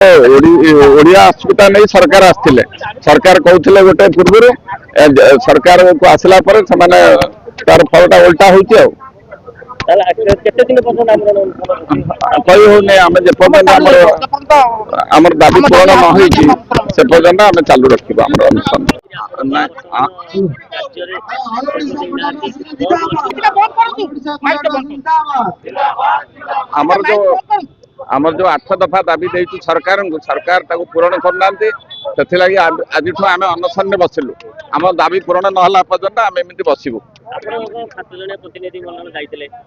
ओडिया अस्मिता नहीं सरकार आसते सरकार कहते गोटे पूर्व सरकार को आसला तार फलटा उल्टा हो कही होने आम जेपर्यंत आम दाबी पूरण न से पर्यंत आम चालू रखा आमर जो आमर जो 8 दफा दाबी दे सरकार को सरकार पूरण करना आज आम अनशन बसिलु आम दाबी पूरण ना पर्यंत आम एमती बसबू।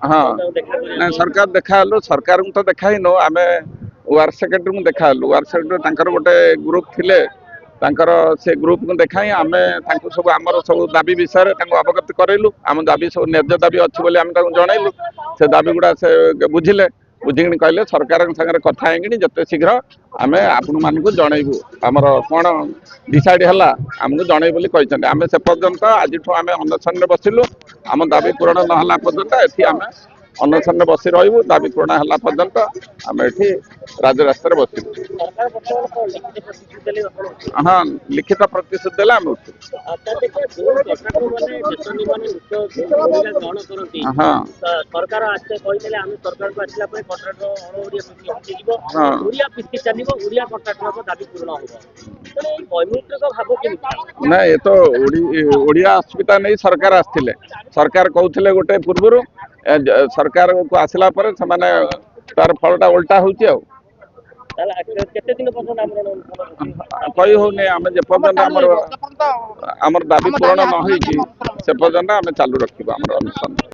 हाँ ना सरकार देखा सरकार को तो देखा ही नो आम वार्ड सेक्रेटरी को देखा वार्ड सेक्रेटरी गोटे ग्रुप थिले से ग्रुप को देखा आम सब आमर सब दाबी विषय अवगत करइलु आम दाबी सब न्याय दाबी अच्छी बोली आम जनइलु से दाबी गुड़ा से बुझिले बुझिकी कहले सरकार सागर कथा होगी जिते शीघ्र आम आपण मानक जनइबू आमर कौन डिसाइड है आमको जनइब बोली आम से पर्यंत आज आम अनशन बसिलु आम दाबी पूरण ना पर्यंत एटी आम अनशन बसी रही दाबी पूरण है पर्यंत आम ये राजरास्तार बसिलु। हाँ लिखित प्रतिश्रुति देला आम उठू। हाँ ना ये तो ओडिया अस्मिता नहीं सरकार आसते सरकार कहते गोटे पूर्व सरकार को आसला तार फलटा उल्टा हो कही होने आम जेपर्यंत आमर दाबी पूरण न से पर्यंत आम चालू रखा अनुष्ठान।